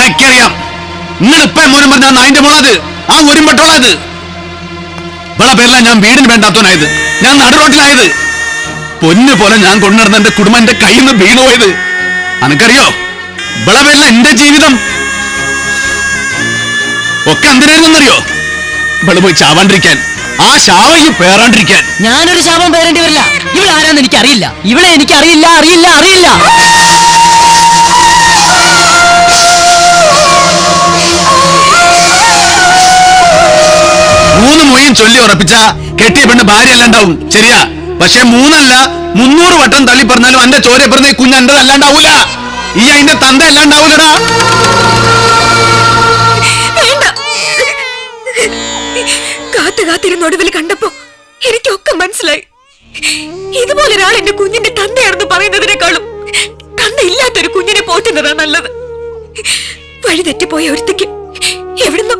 എനിക്കറിയാം. നിങ്ങൾ ഇപ്പൊ മോനും പറഞ്ഞ നായിന്റെ മോളത്, ആ ഒരുമ്പട്ടോളത്. ഇവളെ പേരിലാണ് ഞാൻ വീടിന് വേണ്ടാത്തവനായത്, ഞാൻ നടുറോട്ടിലായത്. പൊന്നു പോലെ ഞാൻ കൊണ്ടുനടന്ന എന്റെ കുടുംബം എന്റെ കയ്യിൽ നിന്ന് വീണുപോയത്. അനക്കറിയോ ഇവളെ പേരില എന്റെ ജീവിതം ഒക്കെ എന്തിനായിരുന്നറിയോ? ഇവള് പോയി ചാവാണ്ടിരിക്കാൻ, ആ ശാവം ഈ പേറാണ്ടിരിക്കാൻ. ഞാനൊരു ശാപം പേരേണ്ടി വരില്ല. ഇവളാരാന്ന് എനിക്ക് അറിയില്ല. ഇവളെ എനിക്ക് അറിയില്ല. 3 മൊഴിയും ചൊല്ലി ഉറപ്പിച്ച കെട്ടിയ പെണ്ണ് ഭാര്യ അല്ലാണ്ടാവും, ശരിയാ. പക്ഷെ 3 അല്ല 300 വട്ടം തള്ളി പറഞ്ഞാലും എന്റെ ചോര പറഞ്ഞ കുഞ്ഞ് എന്റെ അല്ലാണ്ടാവൂല. ഈ അതിന്റെ തന്ത അല്ലാണ്ടാവൂലടാ. കാത്തിരുന്നൊടുവിൽ കണ്ടപ്പോ എനിക്കൊക്കെ മനസ്സിലായി. ഇതുപോലെ ഒരാൾ എന്റെ കുഞ്ഞിന്റെ തന്തയാണെന്ന് പറയുന്നതിനേക്കാളും തന്ത ഇല്ലാത്തൊരു കുഞ്ഞിനെ പോറ്റുന്നതാ നല്ലത്. വഴി തെറ്റിപ്പോയ ഒരുത്തിക്ക് എവിടുന്നോ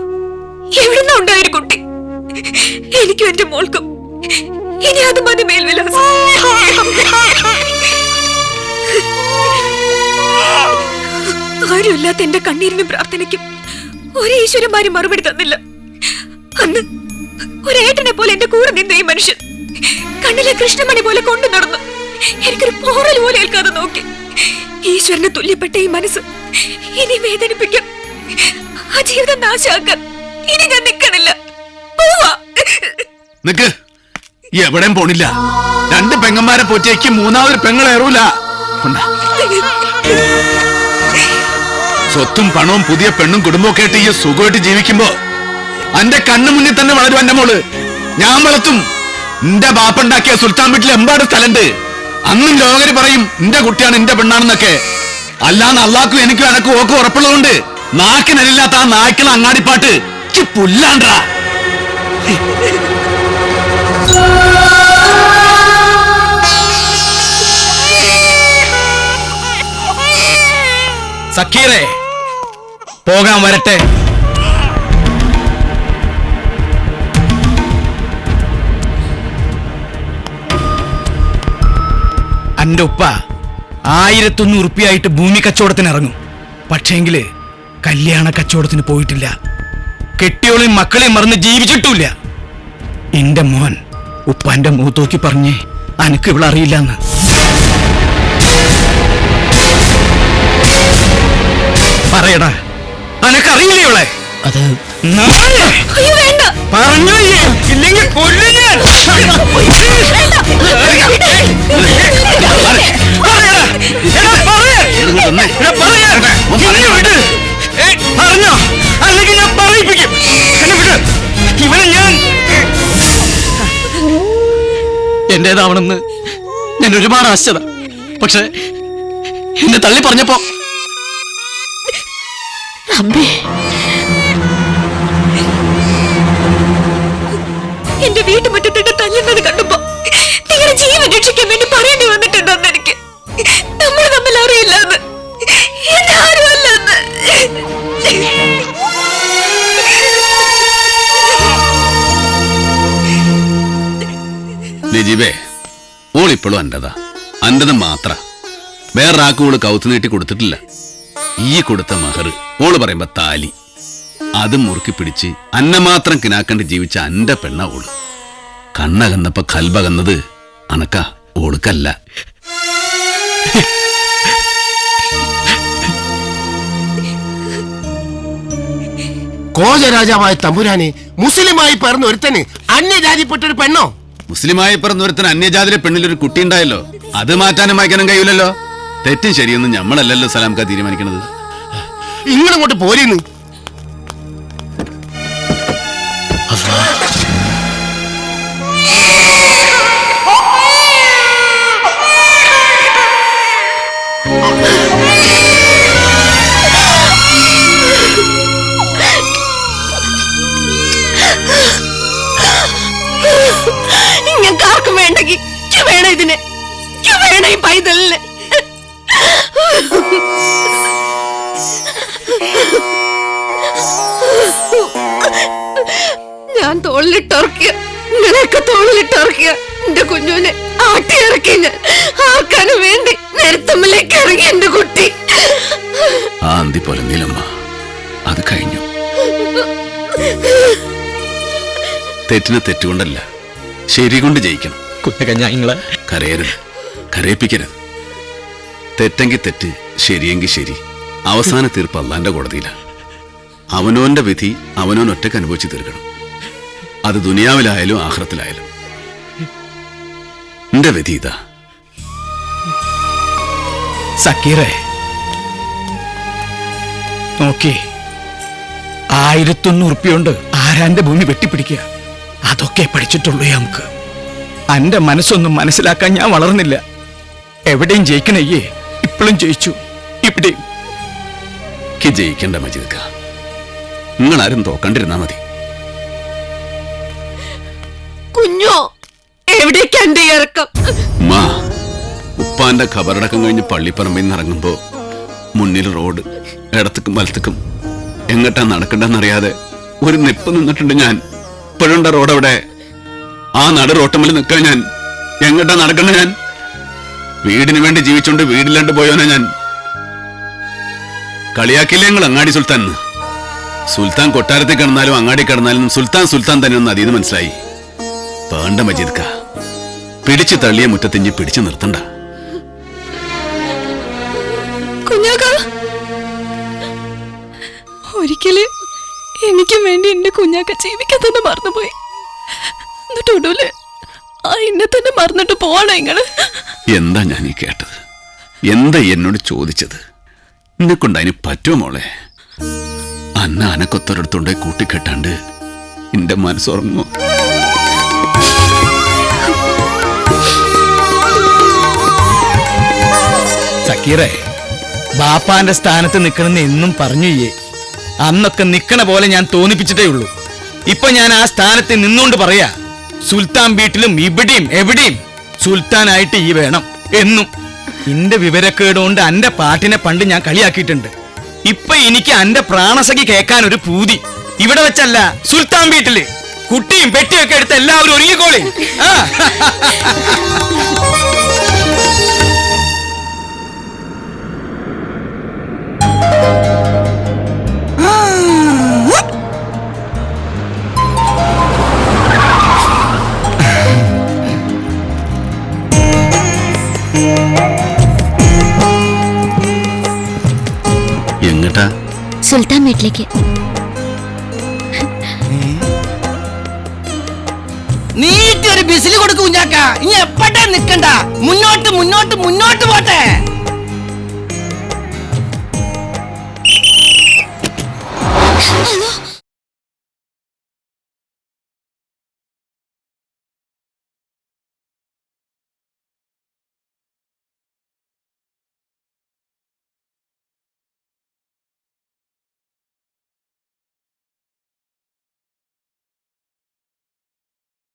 ഉണ്ടായൊരു കുട്ടി. എനിക്കും എന്റെ മോൾക്കും ഇനി അത് മതി മേൽവിലാസം. ആരുമില്ലാത്ത എന്റെ കണ്ണീരിനും പ്രാർത്ഥനയ്ക്കും ഒരു ഈശ്വരന്മാരും മറുപടി തന്നില്ല. അന്ന് ഒരേട്ടനെ പോലെ എന്റെ കൂടെ നിന്ന ഈ മനുഷ്യൻ കണ്ണിലെ കൃഷ്ണമണി പോലെ കൊണ്ടു നടന്നു. എനിക്കൊരു പോറൽ പോലെ ഏൽക്കാതെ നോക്കി. ഈശ്വരന് തുല്യപ്പെട്ട ഈ മനസ്സ് ഇനി വേദനിപ്പിക്കാം, ആ ജീവിതം നാശാക്കാൻ ഇനി ഞാൻ നിൽക്കണില്ല. നിക്ക്, എവിടെയും പോണില്ല. 2 പെങ്ങന്മാരെ പോറ്റേക്ക് 3ാമതൊരു പെങ്ങളേറൂല. സ്വത്തും പണവും പുതിയ പെണ്ണും കുടുംബവും ഒക്കെ ആയിട്ട് ഈ സുഖമായിട്ട് ജീവിക്കുമ്പോ എന്റെ കണ്ണു മുന്നിൽ തന്നെ വളരും എന്റെ മോള്. ഞാൻ വളർത്തും. എന്റെ ബാപ്പുണ്ടാക്കിയ സുൽത്താൻ വീട്ടിൽ എമ്പാട് സ്ഥലണ്ട്. അന്നും ലോകര് പറയും എന്റെ കുട്ടിയാണ് എന്റെ പെണ്ണാണെന്നൊക്കെ. അല്ലാന്ന് അള്ളാക്കും എനിക്കും എനക്കും ഓക്കും ഉറപ്പുള്ളതുകൊണ്ട് നാക്കിനല്ലാത്ത ആ നായ്ക്കള അങ്ങാടിപ്പാട്ട് പുല്ലാണ്ടാ. സക്കീറേ, പോകാൻ വരട്ടെ. അന്റെ ഉപ്പ 1100 ഉറുപ്പിയായിട്ട് ഭൂമി കച്ചവടത്തിന് ഇറങ്ങും. പക്ഷേങ്കില് കല്യാണ കച്ചവടത്തിന് പോയിട്ടില്ല. കെട്ടിയോളെയും മക്കളെയും മറന്ന് ജീവിച്ചിട്ടില്ല. എന്റെ മോൻ ഉപ്പാന്റെ മൂത്തോക്കി പറഞ്ഞേ അനക്ക് ഇവളറിയില്ലെന്ന്. പറയടാ, അനക്കറിയില്ലേ ഇവളെ? അത് പറഞ്ഞില്ലേ? ഇല്ലെങ്കിൽ കൊല്ലും ഞാൻ. പറഞ്ഞോ, അല്ലെങ്കിൽ ഞാൻ പറയിപ്പിക്കും. ഇവനെ ഞാൻ എന്റേതാവണമെന്ന് ഞാൻ ഒരുപാട് ആശിച്ചതാ. പക്ഷെ എന്നെ തള്ളി പറഞ്ഞപ്പോ എന്റെ വീട്ടുമുറ്റത്തിട്ട് തല്ലുന്നത് കണ്ടപ്പോ നിങ്ങളുടെ ജീവൻ രക്ഷിക്കാൻ വേണ്ടി പറയേണ്ടി വന്നിട്ടുണ്ടോന്ന് എനിക്ക്. നമ്മൾ തമ്മിൽ അറിയില്ലെന്ന്, എന്നെ ആരുമല്ലെന്ന്. നജീബേ, ഓളിപ്പോഴും അൻ്റത് മാത്ര. വേറൊരാൾക്ക് ഓള് കൗത്ത് നീട്ടി കൊടുത്തിട്ടില്ല. ഈ കൊടുത്ത മഹർ ഓള് പറയുമ്പോ താലി, അത് മുറുക്കി പിടിച്ച് അന്നെ മാത്രം കിനാക്കണ്ട് ജീവിച്ച അന്റെ പെണ്ണ ഓള്. കണ്ണകന്നപ്പോ കൽബകന്നത് അണക്ക ഓൾക്കല്ല. കോജരാജാവായ തമ്പുരാനെ, മുസ്ലിമായി പറഞ്ഞ ഒരുത്തന് അന്യജാതിപ്പെട്ടൊരു പെണ്ണോ? മുസ്ലിമായി പറഞ്ഞൊരുത്തൻ അന്യജാതിയിലെ പെണ്ണിലൊരു കുട്ടി ഉണ്ടായല്ലോ, അത് മാറ്റാനും വായിക്കാനും കഴിയില്ലല്ലോ. തെറ്റും ശരിയൊന്നും ഞമ്മളല്ലല്ലോ സലാംക്ക തീരുമാനിക്കണത്. ഇങ്ങോട്ട് പോരുന്നു. ഇങ്ങക്കാർക്കും വേണ്ടെങ്കിൽ വേണം ഇതിനെ, വേണം ഈ പൈതലിനെ. ഞാൻ തോളിലിട്ടിറക്കിയ, നിങ്ങളെയൊക്കെ തോളിലിട്ടിറക്കിയ എന്റെ കുഞ്ഞുവിനെ ആട്ടിയിറക്കി ഞാൻ. ആർക്കാനും വേണ്ടി നേരത്തമ്മിലേക്ക് ഇറങ്ങി എന്റെ കുട്ടി. ആ അന്തി പോലെ നീലമ്മ, അത് കഴിഞ്ഞു. തെറ്റിനെ തെറ്റുകൊണ്ടല്ല, ശരി കൊണ്ട് ജയിക്കണം. കുഞ്ഞക്ക ഞങ്ങളെ കരയരുത്, കരയിപ്പിക്കരുത്. തെറ്റെങ്കിൽ തെറ്റ്, ശരിയെങ്കിൽ ശരി. അവസാന തീർപ്പ് അള്ളാന്റെ കോടതിയിലാണ്. അവനോന്റെ വിധി അവനോൻ ഒറ്റയ്ക്ക് അനുഭവിച്ച് തീർക്കണം. അത് ദുനിയാവിലായാലും ആഖിറത്തിലായാലും. എന്റെ വിധി ഇതാ. സക്കീറേ, നോക്കി 1100 ഉറുപ്പിയുണ്ട് ആരാന്റെ ഭൂമി വെട്ടിപ്പിടിക്കുക. അതൊക്കെ പഠിച്ചിട്ടുള്ളൂ നമുക്ക്. അന്റെ മനസ്സൊന്നും മനസ്സിലാക്കാൻ ഞാൻ വളർന്നില്ല. എവിടെയും ജയിക്കണയ്യേ, ഇപ്പോഴും ജയിച്ചു. ഇവിടെയും ജയിക്കേണ്ട മജീദ്ക്ക, നിങ്ങളാരും തോക്കണ്ടിരുന്നാ മതി. കുഞ്ഞോ, എവിടേക്കാ എന്റെ ഇറക്കം? മാ, ഉപ്പാന്റെ ഖബറടക്കം കഴിഞ്ഞ് പള്ളിപ്പറമ്പിൽ നിന്ന് ഇറങ്ങുമ്പോ മുന്നിൽ റോഡ്, ഇടത്തേക്കും വലത്തേക്കും എങ്ങട്ടാ നടക്കണ്ടെന്നറിയാതെ ഒരു നിപ്പ് നിന്നിട്ടുണ്ട് ഞാൻ. ഇപ്പോഴുണ്ട റോഡ് അവിടെ. ആ നട റോട്ടമ്മൽ നിൽക്കാൻ ഞാൻ. എങ്ങട്ടാ നടക്കണ്ട ഞാൻ? വീടിന് വേണ്ടി ജീവിച്ചോണ്ട് വീടില്ലാണ്ട് പോയോനാ ഞാൻ. കളിയാക്കില്ലേ ഞങ്ങൾ അങ്ങാടി സുൽത്താൻ. സുൽത്താൻ കൊട്ടാരത്തിൽ കിടന്നാലും അങ്ങാടി കിടന്നാലും സുൽത്താൻ സുൽത്താൻ തന്നെയൊന്ന് അതീത് മനസ്സിലായി. വേണ്ട മജീദ്ക്ക, പിടിച്ചു തള്ളിയ മുറ്റത്തിഞ്ഞ് പിടിച്ചു നിർത്തണ്ട. ഒരിക്കല് എനിക്കും വേണ്ടി എന്റെ കുഞ്ഞാക്ക ജീവിക്കാൻ തന്നെ മറന്നുപോയി. എന്നിട്ട് ഒടുവില് എന്നെ തന്നെ മറന്നിട്ട് പോവാണോ നിങ്ങള്? എന്താ ഞാൻ ഈ കേട്ടത്? എന്താ എന്നോട് ചോദിച്ചത്? എന്നെക്കൊണ്ട് അതിന് പറ്റുമോ മോളെ? അന്ന അനക്കൊത്തൊരിടത്തുണ്ടേ കൂട്ടിക്കെട്ടാണ്ട് എന്റെ മനസ്സുറങ്ങോ? സക്കീറേ, ബാപ്പാന്റെ സ്ഥാനത്ത് നിൽക്കണമെന്ന് എന്നും പറഞ്ഞു. അന്നൊക്കെ നിക്കണ പോലെ ഞാൻ തോന്നിപ്പിച്ചിട്ടേ ഉള്ളൂ. ഇപ്പൊ ഞാൻ ആ സ്ഥാനത്ത് നിന്നുകൊണ്ട് പറയാ, സുൽത്താൻ വീട്ടിലും ഇവിടെയും എവിടെയും സുൽത്താനായിട്ട് ഈ വേണം എന്നും. എന്റെ വിവരക്കേട് കൊണ്ട് അന്റെ പാട്ടിനെ പണ്ട് ഞാൻ കളിയാക്കിയിട്ടുണ്ട്. ഇപ്പൊ എനിക്ക് അന്റെ പ്രാണസഖി കേൾക്കാൻ ഒരു പൂതി. ഇവിടെ വെച്ചല്ല, സുൽത്താൻ വീട്ടില്. കുട്ടിയും പെട്ടിയൊക്കെ എടുത്ത് എല്ലാവരും ഒരുങ്ങിക്കോളി. എങ്ങട്ടാ? സുൽത്താൻ വീട്ടിലേക്ക്. നീട്ടൊരു ബിസിൽ കൊടുക്കും കുഞ്ഞാക്ക. ഇനി എപ്പോഴാ നിക്കണ്ട, മുന്നോട്ട് മുന്നോട്ട് മുന്നോട്ട് പോട്ടെ.